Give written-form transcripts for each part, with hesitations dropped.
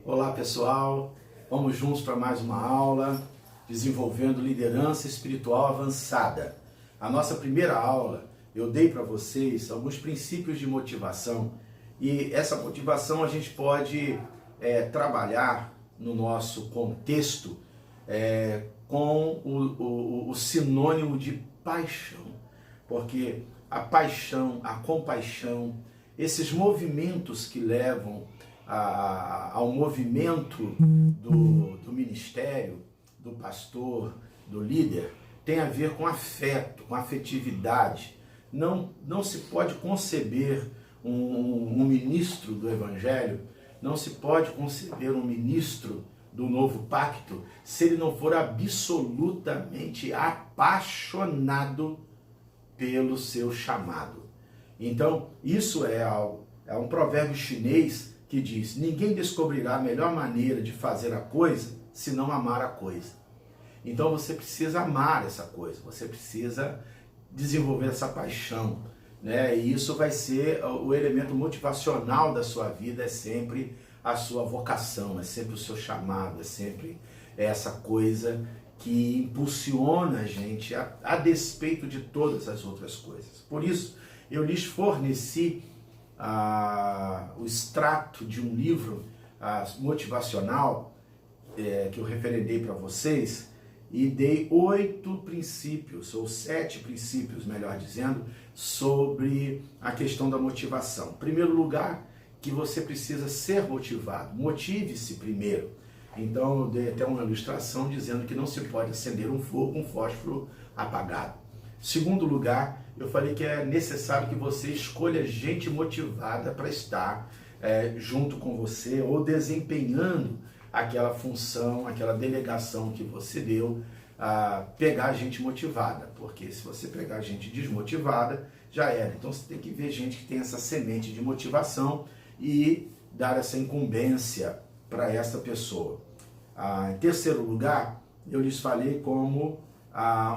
Olá pessoal, vamos juntos para mais uma aula desenvolvendo liderança espiritual avançada. A nossa primeira aula eu dei para vocês alguns princípios de motivação e essa motivação a gente pode trabalhar no nosso contexto com o sinônimo de paixão, porque a paixão, a compaixão, esses movimentos que levam ao movimento do ministério, do pastor, do líder, tem a ver com afeto, com afetividade. Não se pode conceber um ministro do Evangelho, não se pode conceber um ministro do Novo Pacto se ele não for absolutamente apaixonado pelo seu chamado. Então, isso é um provérbio chinês que diz: ninguém descobrirá a melhor maneira de fazer a coisa se não amar a coisa. Então você precisa amar essa coisa, você precisa desenvolver essa paixão, né? E isso vai ser o elemento motivacional da sua vida, é sempre a sua vocação, é sempre o seu chamado, é sempre essa coisa que impulsiona a gente a despeito de todas as outras coisas. Por isso, eu lhes forneci o extrato de um livro motivacional que eu referendei para vocês e dei 8 princípios, ou 7 princípios, melhor dizendo, sobre a questão da motivação. Em primeiro lugar, que você precisa ser motivado, motive-se primeiro. Então eu dei até uma ilustração dizendo que não se pode acender um fogo com um fósforo apagado. Segundo lugar, eu falei que é necessário que você escolha gente motivada para estar junto com você ou desempenhando aquela função, aquela delegação que você deu, pegar gente motivada, porque se você pegar gente desmotivada, já era. Então você tem que ver gente que tem essa semente de motivação e dar essa incumbência para essa pessoa. Em terceiro lugar, eu lhes falei como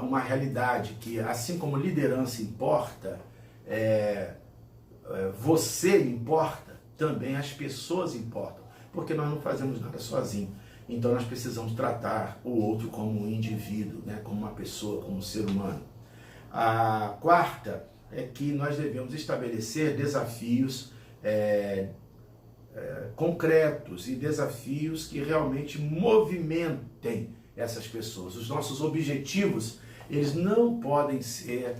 uma realidade que, assim como liderança importa, você importa, também as pessoas importam, porque nós não fazemos nada sozinhos. Então nós precisamos tratar o outro como um indivíduo, né? Como uma pessoa, como um ser humano. A quarta é que nós devemos estabelecer desafios concretos e desafios que realmente movimentem essas pessoas. Os nossos objetivos, eles não podem ser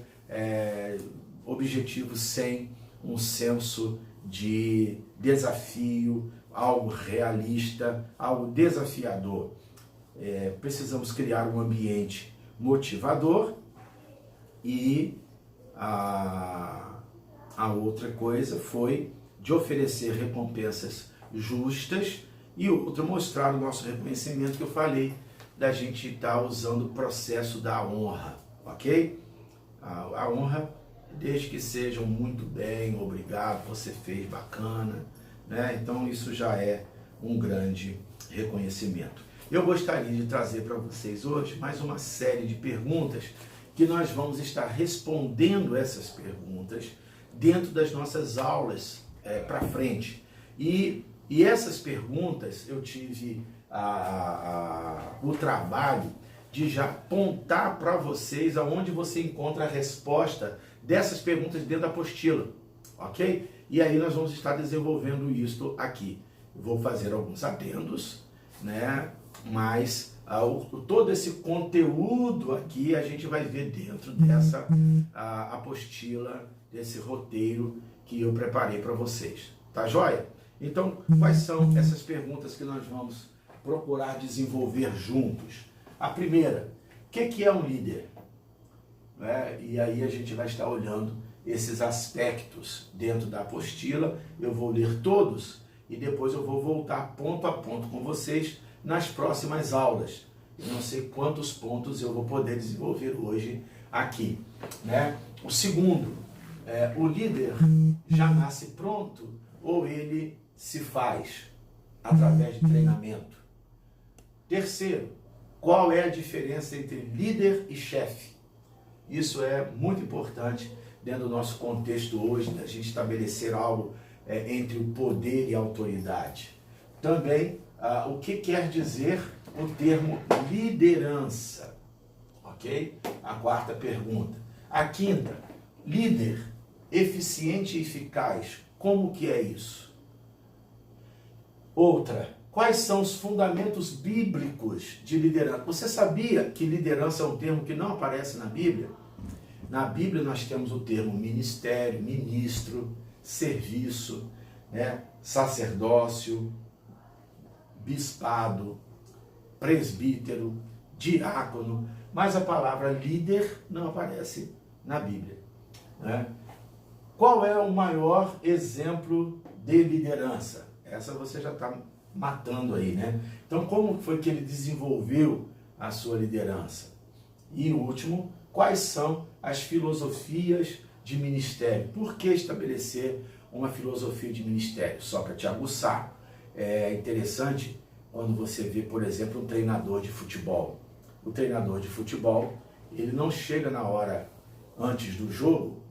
objetivos sem um senso de desafio, algo realista, algo desafiador. Precisamos criar um ambiente motivador e a outra coisa foi de oferecer recompensas justas e outra, mostrar o nosso reconhecimento, que eu falei da gente estar usando o processo da honra, ok? A honra, desde que sejam muito bem, obrigado, você fez, bacana, né? Então isso já é um grande reconhecimento. Eu gostaria de trazer para vocês hoje mais uma série de perguntas que nós vamos estar respondendo essas perguntas dentro das nossas aulas para frente. E essas perguntas eu tive o trabalho de já apontar para vocês aonde você encontra a resposta dessas perguntas dentro da apostila, ok? E aí nós vamos estar desenvolvendo isso aqui. Vou fazer alguns adendos, né? Mas todo esse conteúdo aqui a gente vai ver dentro dessa apostila, desse roteiro que eu preparei para vocês. Tá joia? Então, quais são essas perguntas que nós vamos procurar desenvolver juntos? A primeira, o que é um líder? E aí a gente vai estar olhando esses aspectos dentro da apostila. Eu vou ler todos e depois eu vou voltar ponto a ponto com vocês nas próximas aulas. Eu não sei quantos pontos eu vou poder desenvolver hoje aqui, né? O segundo, o líder já nasce pronto ou ele se faz através de treinamento? Terceiro, qual é a diferença entre líder e chefe? Isso é muito importante dentro do nosso contexto hoje, da gente estabelecer algo entre o poder e a autoridade. Também o que quer dizer o termo liderança, ok? A quarta pergunta. A quinta, líder eficiente e eficaz, como que é isso? Outra, quais são os fundamentos bíblicos de liderança? Você sabia que liderança é um termo que não aparece na Bíblia? Na Bíblia nós temos o termo ministério, ministro, serviço, né? Sacerdócio, bispado, presbítero, diácono, mas a palavra líder não aparece na Bíblia, né? Qual é o maior exemplo de liderança? Essa você já está matando aí, né? Então, como foi que ele desenvolveu a sua liderança? E o último, quais são as filosofias de ministério? Por que estabelecer uma filosofia de ministério? Só para te aguçar, é interessante quando você vê, por exemplo, um treinador de futebol. O treinador de futebol, ele não chega na hora antes do jogo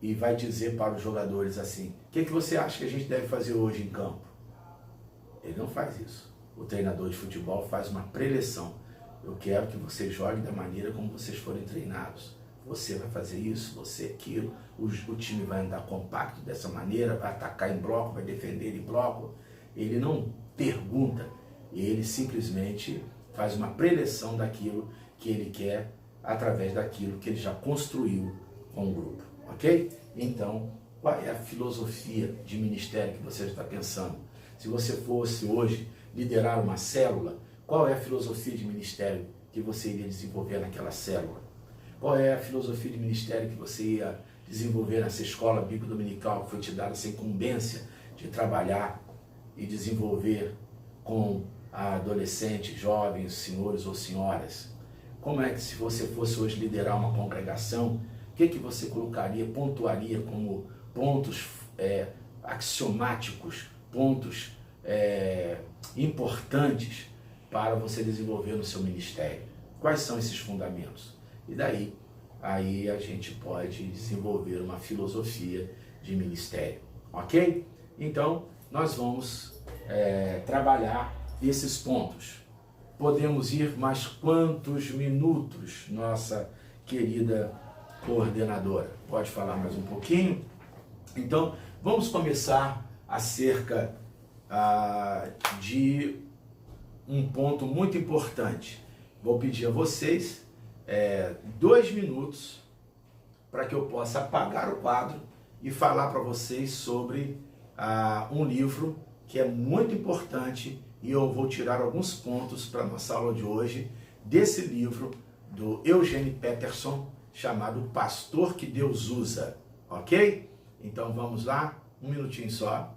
e vai dizer para os jogadores assim: o que você acha que a gente deve fazer hoje em campo? Ele não faz isso. O treinador de futebol faz uma preleção. Eu quero que você jogue da maneira como vocês forem treinados. Você vai fazer isso, você aquilo, o time vai andar compacto dessa maneira, vai atacar em bloco, vai defender em bloco. Ele não pergunta, ele simplesmente faz uma preleção daquilo que ele quer através daquilo que ele já construiu com o grupo, ok? Então, qual é a filosofia de ministério que você está pensando? Se você fosse hoje liderar uma célula, qual é a filosofia de ministério que você iria desenvolver naquela célula? Qual é a filosofia de ministério que você ia desenvolver nessa escola bíblica dominical que foi te dada essa incumbência de trabalhar e desenvolver com adolescentes, jovens, senhores ou senhoras? Como é que, se você fosse hoje liderar uma congregação, o que você colocaria, pontuaria como pontos axiomáticos, pontos importantes para você desenvolver no seu ministério? Quais são esses fundamentos? E daí, aí a gente pode desenvolver uma filosofia de ministério, ok? Então, nós vamos trabalhar esses pontos. Podemos ir mais quantos minutos, nossa querida coordenadora? Pode falar mais um pouquinho? Então, vamos começar acerca de um ponto muito importante. Vou pedir a vocês 2 minutos para que eu possa apagar o quadro e falar para vocês sobre um livro que é muito importante, e eu vou tirar alguns pontos para a nossa aula de hoje desse livro do Eugene Peterson, chamado Pastor que Deus Usa, ok? Então vamos lá, 1 minutinho só.